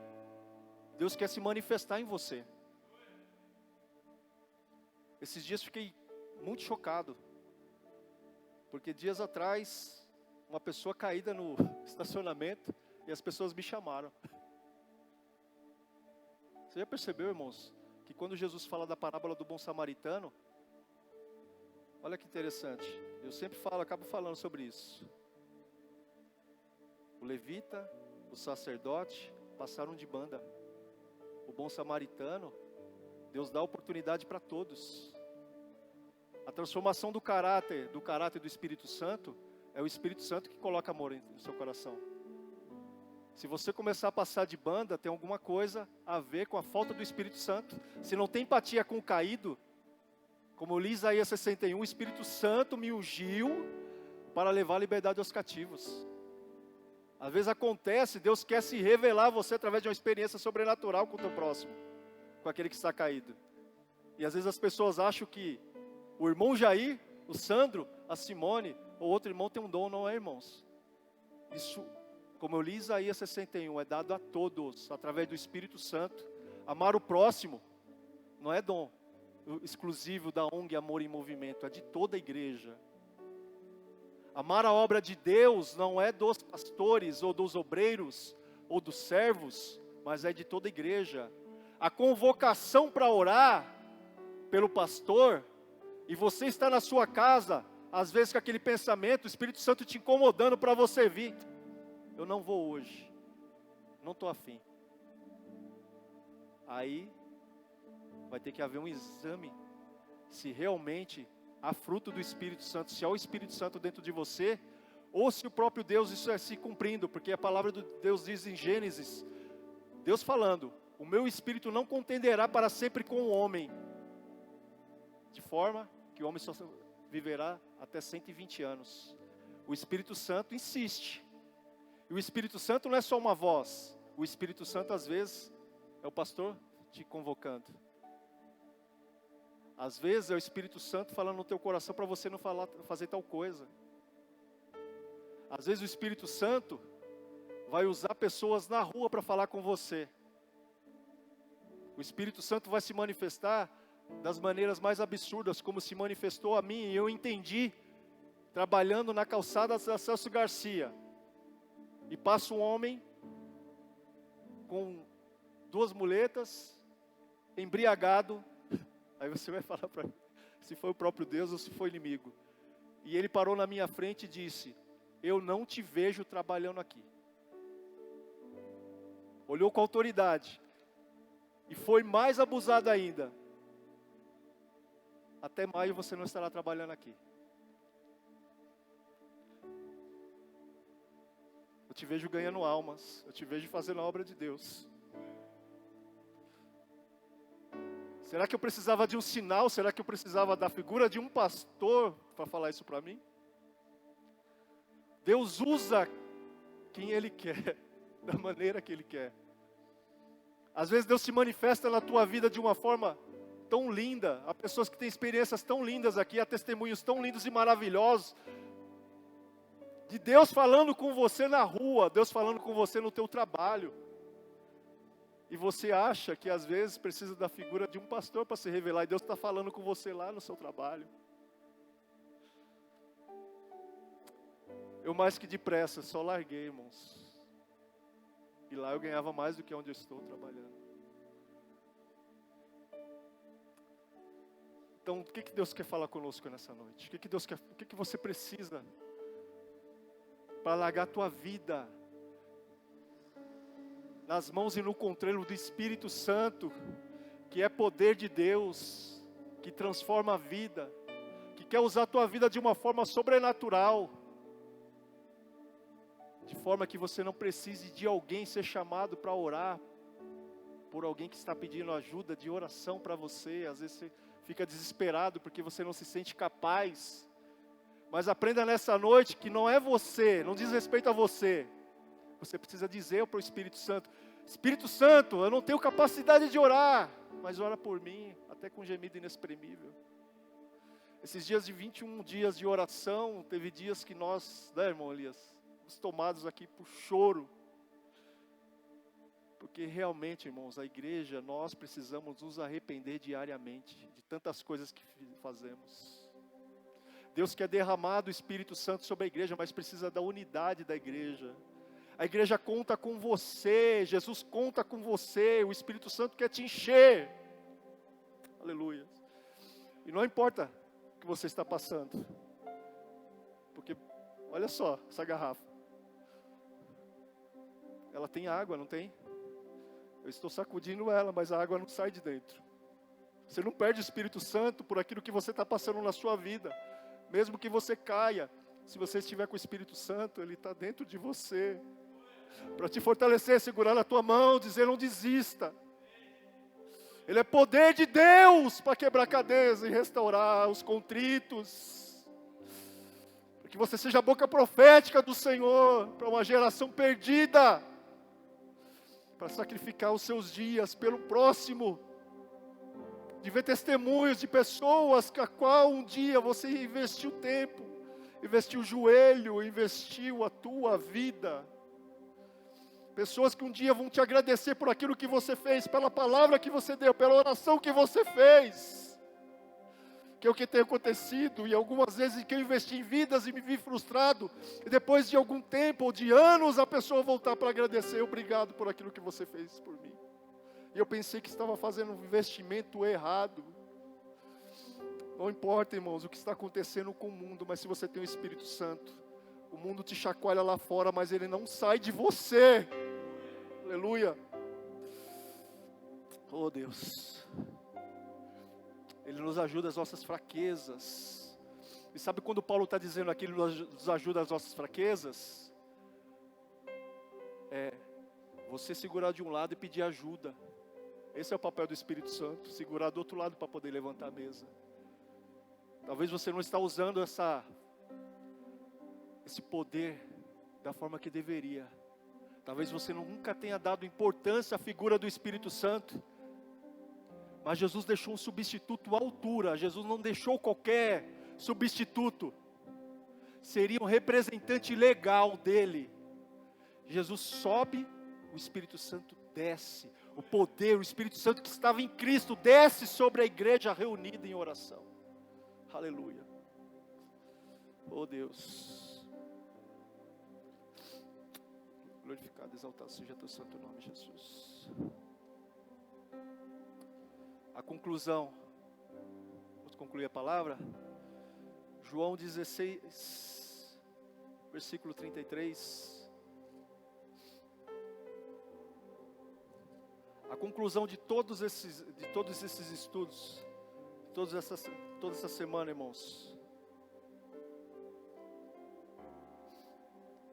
Deus quer se manifestar em você. Esses dias fiquei muito chocado, porque dias atrás, uma pessoa caída no estacionamento, e as pessoas me chamaram. Você já percebeu, irmãos, que quando Jesus fala da parábola do bom samaritano, olha que interessante, eu sempre acabo falando sobre isso. O levita, o sacerdote, passaram de banda. O bom samaritano, Deus dá oportunidade para todos. A transformação do caráter do Espírito Santo, é o Espírito Santo que coloca amor no seu coração. Se você começar a passar de banda, tem alguma coisa a ver com a falta do Espírito Santo. Se não tem empatia com o caído, Como eu li Isaías 61, o Espírito Santo me ungiu para levar a liberdade aos cativos. Às vezes acontece, Deus quer se revelar a você através de uma experiência sobrenatural com o teu próximo, com aquele que está caído. E às vezes as pessoas acham que o irmão Jair, o Sandro, a Simone, ou outro irmão tem um dom, não é, irmãos? Isso, como eu li Isaías 61, é dado a todos, através do Espírito Santo. Amar o próximo não é dom exclusivo da ONG Amor em Movimento, é de toda a igreja. Amar a obra de Deus não é dos pastores, ou dos obreiros, ou dos servos, mas é de toda a igreja. A convocação para orar pelo pastor, e você está na sua casa, às vezes com aquele pensamento, o Espírito Santo te incomodando para você vir. Eu não vou hoje, não estou afim. Aí vai ter que haver um exame, se realmente há fruto do Espírito Santo, se há o Espírito Santo dentro de você, ou se o próprio Deus isso é se cumprindo, porque a palavra de Deus diz em Gênesis, Deus falando, o meu Espírito não contenderá para sempre com o homem, de forma que o homem só viverá até 120 anos. O Espírito Santo insiste, e o Espírito Santo não é só uma voz, o Espírito Santo às vezes é o pastor te convocando. Às vezes é o Espírito Santo falando no teu coração para você não fazer tal coisa. Às vezes o Espírito Santo vai usar pessoas na rua para falar com você. O Espírito Santo vai se manifestar das maneiras mais absurdas, como se manifestou a mim, e eu entendi, trabalhando na calçada da Celso Garcia. E passa um homem com 2 muletas, embriagado. Aí você vai falar para mim, se foi o próprio Deus ou se foi inimigo. E ele parou na minha frente e disse, eu não te vejo trabalhando aqui. Olhou com autoridade. E foi mais abusado ainda. Até maio você não estará trabalhando aqui. Eu te vejo ganhando almas. Eu te vejo fazendo a obra de Deus. Será que eu precisava de um sinal? Será que eu precisava da figura de um pastor para falar isso para mim? Deus usa quem Ele quer, da maneira que Ele quer. Às vezes Deus se manifesta na tua vida de uma forma tão linda. Há pessoas que têm experiências tão lindas aqui, há testemunhos tão lindos e maravilhosos. De Deus falando com você na rua, Deus falando com você no teu trabalho. E você acha que às vezes precisa da figura de um pastor para se revelar. E Deus está falando com você lá no seu trabalho. Eu mais que depressa, só larguei, irmãos. E lá eu ganhava mais do que onde eu estou trabalhando. Então, o que Deus quer falar conosco nessa noite? O que Deus quer, o que você precisa para largar a tua vida nas mãos e no controle do Espírito Santo, que é poder de Deus, que transforma a vida, que quer usar a tua vida de uma forma sobrenatural, de forma que você não precise de alguém ser chamado para orar, por alguém que está pedindo ajuda de oração para você. Às vezes você fica desesperado porque você não se sente capaz, mas aprenda nessa noite que não é você, não diz respeito a você. Você precisa dizer para o Espírito Santo, Espírito Santo, eu não tenho capacidade de orar, mas ora por mim, até com gemido inexprimível. Esses dias de 21 dias de oração, teve dias que nós, né, irmão Elias, fomos tomados aqui por choro. Porque realmente, irmãos, a igreja, nós precisamos nos arrepender diariamente de tantas coisas que fazemos. Deus quer derramar do Espírito Santo sobre a igreja, mas precisa da unidade da igreja. A igreja conta com você, Jesus conta com você, o Espírito Santo quer te encher. Aleluia. E não importa o que você está passando. Porque, olha só, essa garrafa. Ela tem água, não tem? Eu estou sacudindo ela, mas a água não sai de dentro. Você não perde o Espírito Santo por aquilo que você está passando na sua vida. Mesmo que você caia, se você estiver com o Espírito Santo, Ele está dentro de você. Para te fortalecer, segurar na tua mão, dizer não desista. Ele é poder de Deus para quebrar cadeias e restaurar os contritos. Para que você seja a boca profética do Senhor para uma geração perdida. Para sacrificar os seus dias pelo próximo. De ver testemunhos de pessoas a qual um dia você investiu tempo, investiu o joelho, investiu a tua vida. Pessoas que um dia vão te agradecer por aquilo que você fez, pela palavra que você deu, pela oração que você fez. Que é o que tem acontecido, e algumas vezes que eu investi em vidas e me vi frustrado, e depois de algum tempo ou de anos a pessoa voltar para agradecer, obrigado por aquilo que você fez por mim. E eu pensei que estava fazendo um investimento errado. Não importa, irmãos, o que está acontecendo com o mundo, mas se você tem o Espírito Santo, o mundo te chacoalha lá fora, mas ele não sai de você. Aleluia. Oh Deus. Ele nos ajuda às nossas fraquezas. E sabe quando Paulo está dizendo aqui, ele nos ajuda às nossas fraquezas? Você segurar de um lado e pedir ajuda. Esse é o papel do Espírito Santo, segurar do outro lado para poder levantar a mesa. Talvez você não está usando esse poder da forma que deveria. Talvez você nunca tenha dado importância à figura do Espírito Santo. Mas Jesus deixou um substituto à altura. Jesus não deixou qualquer substituto. Seria um representante legal dele. Jesus sobe, o Espírito Santo desce. O poder, o Espírito Santo que estava em Cristo desce sobre a igreja reunida em oração. Aleluia. Oh Deus. Glorificado, exaltado seja teu santo nome, Jesus. A conclusão. Vamos concluir a palavra? João 16, versículo 33. A conclusão de todos esses estudos, toda essa semana, irmãos.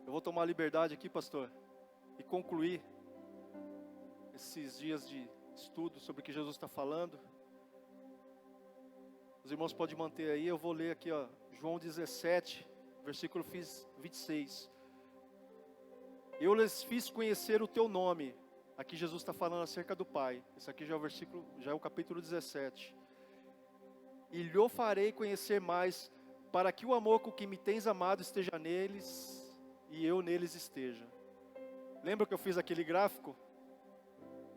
Eu vou tomar a liberdade aqui, pastor, e concluir esses dias de estudo sobre o que Jesus está falando. Os irmãos podem manter aí, eu vou ler aqui, João 17, versículo 26. Eu lhes fiz conhecer o teu nome. Aqui Jesus está falando acerca do Pai. Esse aqui já é o versículo, já é o capítulo 17. E lhe farei conhecer mais, para que o amor com que me tens amado esteja neles, e eu neles esteja. Lembra que eu fiz aquele gráfico?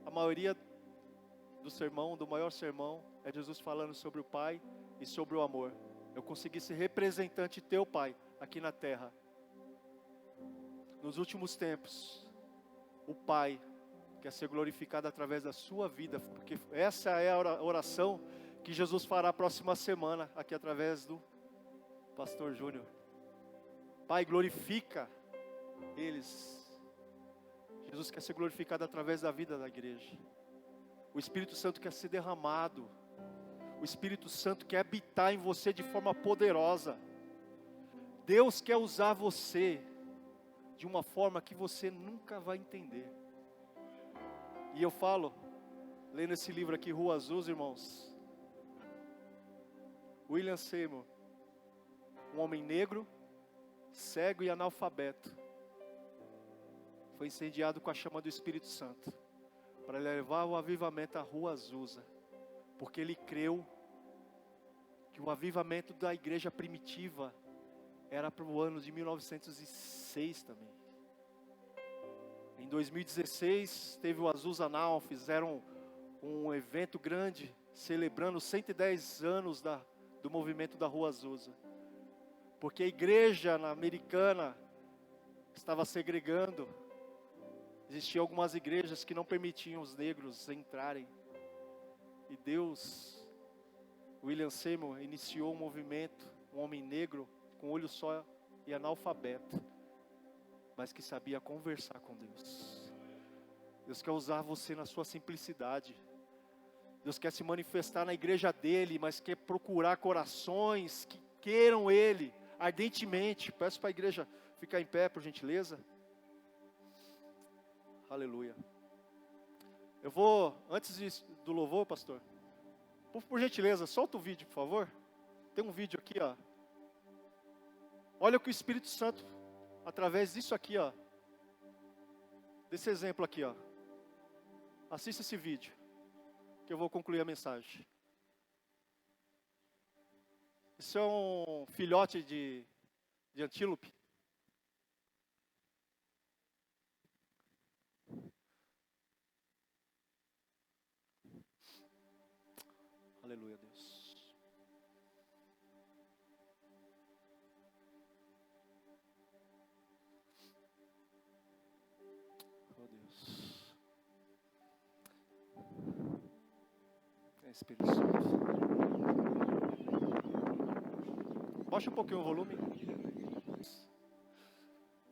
A maioria do sermão, do maior sermão, é Jesus falando sobre o Pai e sobre o amor. Eu consegui ser representante teu, Pai, aqui na terra. Nos últimos tempos, o Pai quer ser glorificado através da sua vida, porque essa é a oração que Jesus fará a próxima semana, aqui através do pastor Júnior. Pai, glorifica eles. Jesus quer ser glorificado através da vida da igreja. O Espírito Santo quer ser derramado. O Espírito Santo quer habitar em você de forma poderosa. Deus quer usar você de uma forma que você nunca vai entender. E eu falo, lendo esse livro aqui, Rua Azul, irmãos. William Seymour, um homem negro, cego e analfabeto, foi incendiado com a chama do Espírito Santo, para levar o avivamento à Rua Azusa, porque ele creu que o avivamento da igreja primitiva era para o ano de 1906 também. Em 2016, teve o Azusa Now, fizeram um evento grande, celebrando 110 anos do movimento da Rua Azusa. Porque a igreja americana estava segregando. Existiam algumas igrejas que não permitiam os negros entrarem. E Deus, William Seymour, iniciou um movimento, um homem negro, com olho só e analfabeto, mas que sabia conversar com Deus. Deus quer usar você na sua simplicidade. Deus quer se manifestar na igreja dele, mas quer procurar corações que queiram ele ardentemente. Peço para a igreja ficar em pé, por gentileza. Aleluia. Eu vou, antes do louvor, pastor, por gentileza, solta o vídeo, por favor. Tem um vídeo aqui, ó. Olha o que o Espírito Santo, através disso aqui, ó, desse exemplo aqui, ó. Assista esse vídeo, que eu vou concluir a mensagem. Isso é um filhote de antílope. Aleluia, Deus. Oh, Deus. Espírito Santo. Baixa um pouquinho o volume.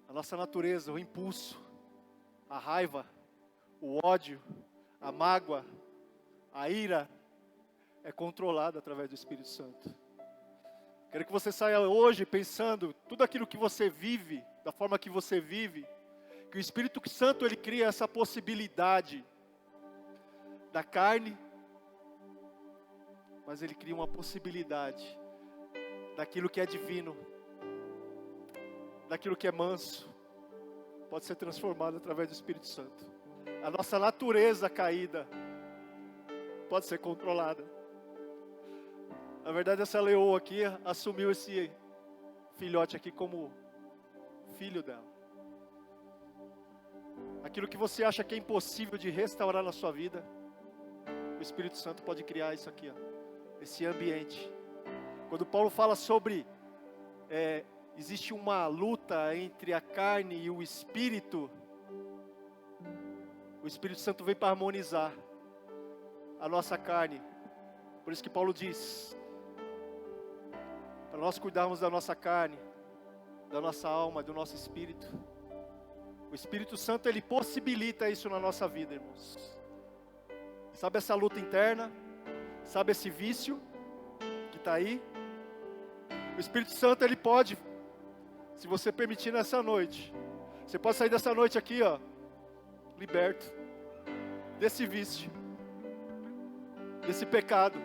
A nossa natureza, o impulso, a raiva, o ódio, a mágoa, a ira, é controlada através do Espírito Santo. Quero que você saia hoje pensando tudo aquilo que você vive, da forma que você vive, que o Espírito Santo ele cria essa possibilidade da carne, mas ele cria uma possibilidade daquilo que é divino, daquilo que é manso, pode ser transformado através do Espírito Santo. A nossa natureza caída pode ser controlada. Na verdade, essa leoa aqui assumiu esse filhote aqui como filho dela. Aquilo que você acha que é impossível de restaurar na sua vida, o Espírito Santo pode criar isso aqui, ó, esse ambiente. Quando Paulo fala sobre existe uma luta entre a carne e o Espírito Santo vem para harmonizar a nossa carne. Por isso que Paulo diz, para nós cuidarmos da nossa carne, da nossa alma, do nosso espírito. O Espírito Santo, ele possibilita isso na nossa vida, irmãos. Sabe essa luta interna? Sabe esse vício que está aí? O Espírito Santo, ele pode, se você permitir nessa noite, você pode sair dessa noite aqui, ó, liberto desse vício, desse pecado.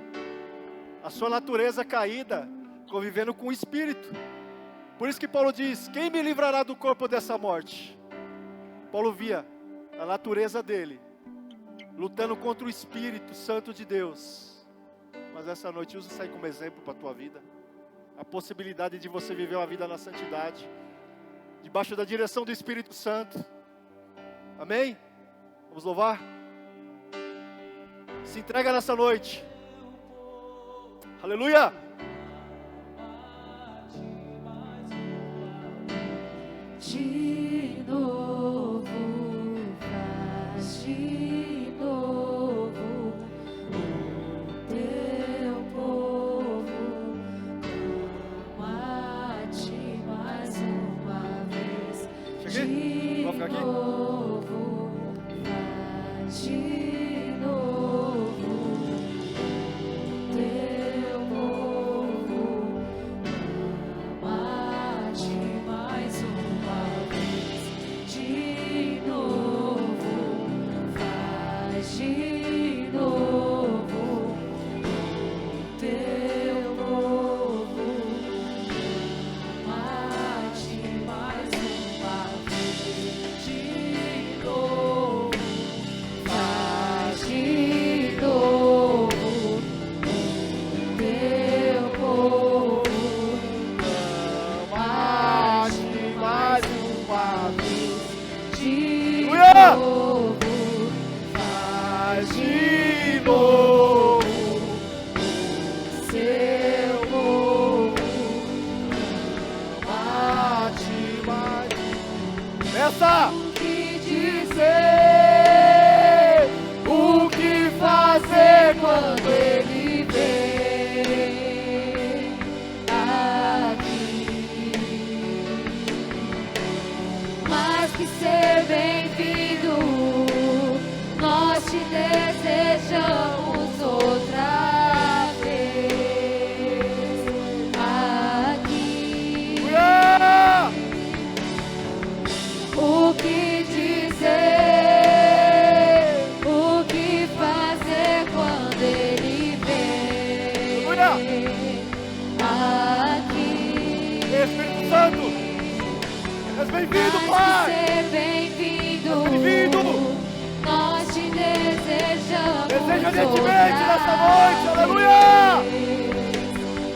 A sua natureza caída, convivendo com o Espírito. Por isso que Paulo diz, quem me livrará do corpo dessa morte? Paulo via a natureza dele, lutando contra o Espírito Santo de Deus. Mas essa noite, usa isso aí como exemplo para a tua vida. A possibilidade de você viver uma vida na santidade, debaixo da direção do Espírito Santo. Amém? Vamos louvar? Se entrega nessa noite. Aleluia! De novo, faz de novo o teu povo, clama-te mais uma vez. Cheguei? Vamos ficar aqui? De novo, faz de novo o teu povo, clama-te mais uma vez. De novo, faz de novo o teu povo, clama-te mais uma vez. De novo, faz de novo o teu povo, clama-te mais uma vez. De Aleluia! novo, faz De novo. seu povo, Bate mais. Essa! o que dizer, o que fazer quando ele vem aqui. Mais que ser bem-vindo, nós te desejamos outra vez aqui. Aleluia! O que dizer, o que ardentemente nessa noite, aleluia!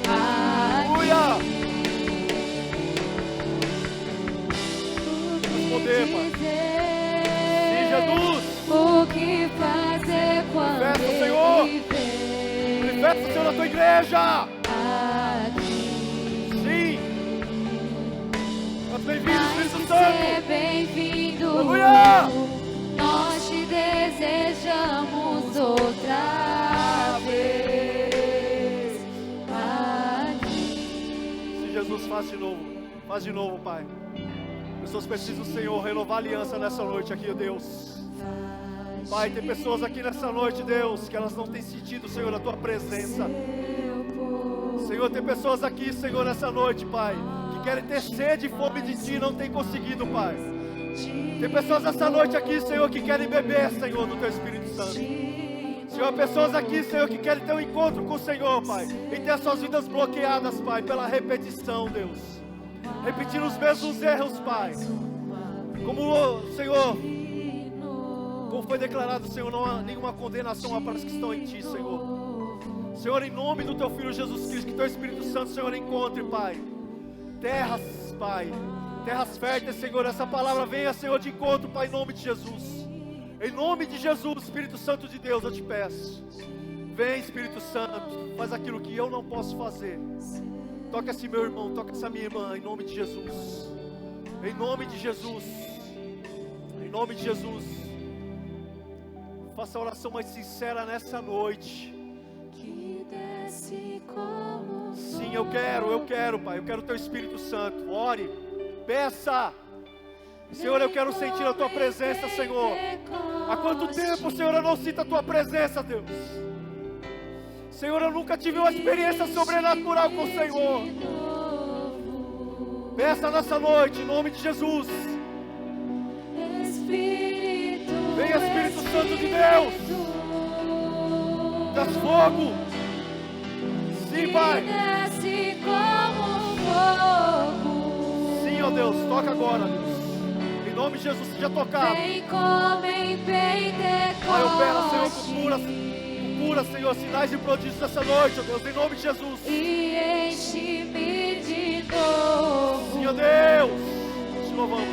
Aleluia! Poder, Pai. Sim, Jesus. O que fazer quando Manifesta, Senhor. Ele vem Manifesta, Senhor, na tua igreja. aqui. Sim. Nós bem-vindos, Espírito Ser Santo. bem-vindo. Aleluia. Nós te desejamos outra vez aqui. Sim, Jesus, faz de novo. Faz de novo, Pai. Pessoas precisam, Senhor, renovar a aliança nessa noite aqui, Deus. Pai, tem pessoas aqui nessa noite, Deus, que elas não têm sentido, Senhor, a tua presença. Senhor, tem pessoas aqui, Senhor, nessa noite, Pai, que querem ter sede e fome de Ti e não têm conseguido, Pai. Tem pessoas nessa noite aqui, Senhor, que querem beber, Senhor, do Teu Espírito Santo. Senhor, pessoas aqui, Senhor, que querem ter um encontro com o Senhor, Pai, e ter as suas vidas bloqueadas, Pai, pela repetição, Deus. Repetindo os mesmos erros, Pai. Como, Senhor, como foi declarado, Senhor, não há nenhuma condenação para os que estão em Ti, Senhor. Senhor, em nome do Teu Filho Jesus Cristo, que Teu Espírito Santo, Senhor, encontre, Pai, terras, Pai, terras férteis, Senhor. Essa palavra venha, Senhor, de encontro, Pai, em nome de Jesus. Em nome de Jesus, Espírito Santo de Deus, eu te peço. Vem, Espírito Santo, faz aquilo que eu não posso fazer. Toca esse meu irmão, toca essa minha irmã, em nome de Jesus. Em nome de Jesus. Em nome de Jesus. Faça a oração mais sincera nessa noite. Sim, eu quero, Pai. Eu quero o Teu Espírito Santo. Ore, peça. Senhor, eu quero sentir a Tua presença, Senhor. Há quanto tempo, Senhor, eu não sinto a Tua presença, Deus? Senhor, eu nunca tive uma experiência sobrenatural com o Senhor. Peça nessa noite, em nome de Jesus. Venha, Espírito Santo de Deus. Traz fogo. Sim, Pai. Sim, ó Deus, toca agora, Deus. Em nome de Jesus, seja tocado. Pai, opera, Senhor, cura, Senhor, sinais e prodígios nessa noite, ó Deus, em nome de Jesus. E enche-me de novo. Sim, ó Deus, te louvamos.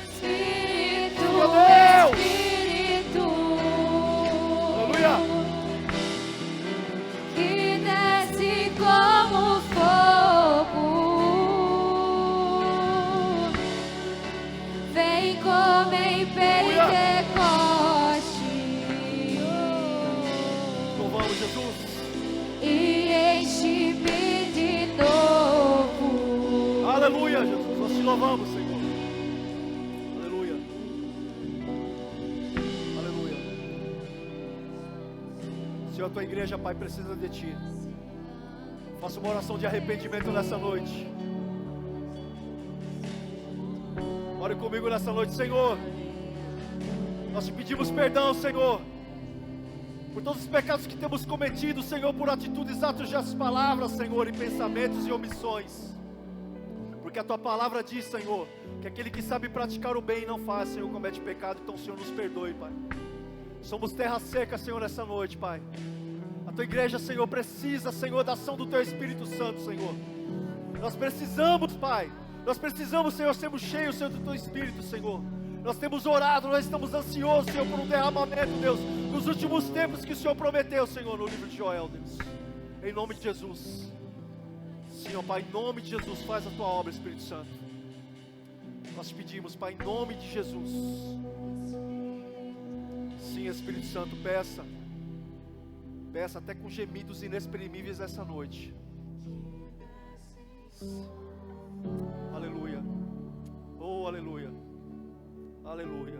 Espírito, Sim, ó Deus. Espírito, Aleluia. que desce como fogo, vem como em Pentecoste. Jesus. E enche-me de novo. Aleluia, Jesus. Nós te louvamos, Senhor. Aleluia. Aleluia. Senhor, a tua igreja, Pai, precisa de Ti. Faça uma oração de arrependimento nessa noite. Ore comigo nessa noite, Senhor. Nós te pedimos perdão, Senhor, por todos os pecados que temos cometido, Senhor, por atitudes, atos, gestos, palavras, Senhor, e pensamentos e omissões. Porque a Tua palavra diz, Senhor, que aquele que sabe praticar o bem e não faz, Senhor, comete pecado. Então, Senhor, nos perdoe, Pai. Somos terra seca, Senhor, essa noite, Pai. A Tua igreja, Senhor, precisa, Senhor, da ação do Teu Espírito Santo, Senhor. Nós precisamos, Pai. Nós precisamos, Senhor, sermos cheios, Senhor, do Teu Espírito, Senhor. Nós temos orado, nós estamos ansiosos, Senhor, por um derramamento, Deus, nos últimos tempos que o Senhor prometeu, Senhor, no livro de Joel, Deus. Em nome de Jesus. Senhor, Pai, em nome de Jesus, faz a Tua obra, Espírito Santo. Nós te pedimos, Pai, em nome de Jesus. Sim, Espírito Santo, peça. Peça até com gemidos inexprimíveis essa noite. Aleluia. Oh, aleluia. Aleluia.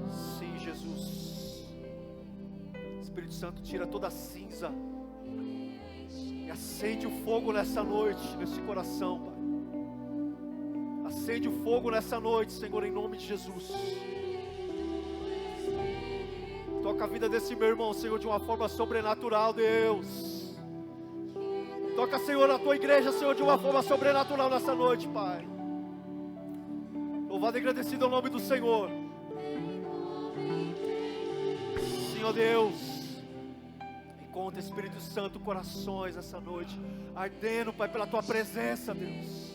Sim, Jesus. Espírito Santo, tira toda a cinza e acende o fogo nessa noite, nesse coração, Pai. Acende o fogo nessa noite, Senhor, em nome de Jesus. Toca a vida desse meu irmão, Senhor, de uma forma sobrenatural, Deus. Toca, Senhor, a Tua igreja, Senhor, de uma forma sobrenatural nessa noite, Pai. Louvado e agradecido ao nome do Senhor. Sim, ó Deus. Encontra, Espírito Santo, corações essa noite, ardendo, Pai, pela Tua presença, Deus.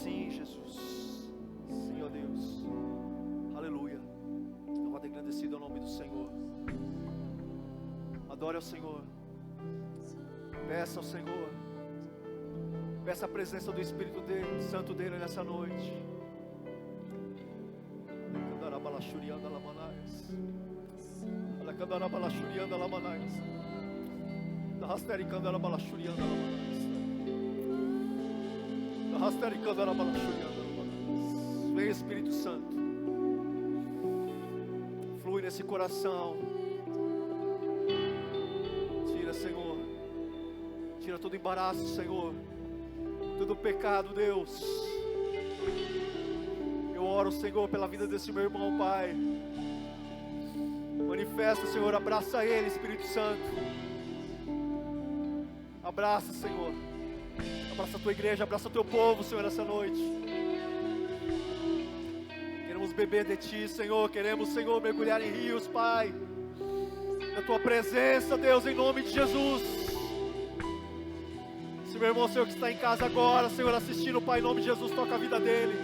Sim, Jesus. Sim, ó Deus. Aleluia. Louvado e agradecido ao nome do Senhor. Adore ao Senhor. Peça ao Senhor. Peça a presença do Espírito dele, Santo dele nessa noite. Vem, Espírito Santo. Flui nesse coração. Tira, Senhor. Tira todo embaraço, Senhor. Todo pecado, Deus. Eu oro, Senhor, pela vida desse meu irmão, Pai. Manifesta, Senhor, abraça ele, Espírito Santo. Abraça, Senhor. Abraça a tua igreja, abraça o teu povo, Senhor, essa noite. Queremos beber de ti, Senhor. Queremos, Senhor, mergulhar em rios, Pai, da tua presença, Deus, em nome de Jesus. Esse meu irmão, Senhor, que está em casa agora, Senhor, assistindo, Pai, em nome de Jesus, toca a vida dele.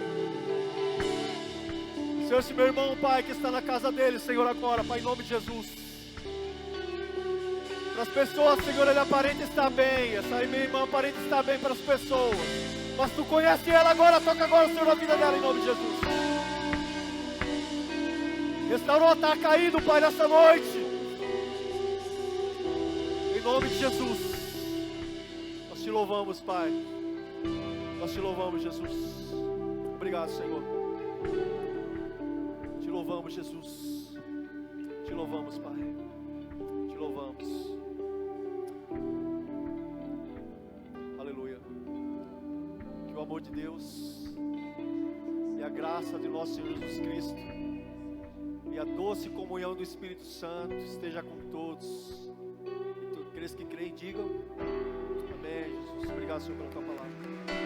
Senhor, esse meu irmão, Pai, que está na casa dele, Senhor, agora, Pai, em nome de Jesus. Para as pessoas, Senhor, ele aparenta estar bem. Essa minha irmã aparenta estar bem para as pessoas. Mas Tu conhece ela agora, toca agora, Senhor, a vida dela, em nome de Jesus. Restaurou, está caído, Pai, nessa noite. Em nome de Jesus. Nós Te louvamos, Pai. Nós Te louvamos, Jesus. Obrigado, Senhor. Te louvamos, Jesus. Te louvamos, Pai. Te louvamos. Aleluia. Que o amor de Deus e a graça de nosso Senhor Jesus Cristo e a doce comunhão do Espírito Santo esteja com todos. E aqueles que creem, digam amém, Jesus. Obrigado, Senhor, pela Tua palavra.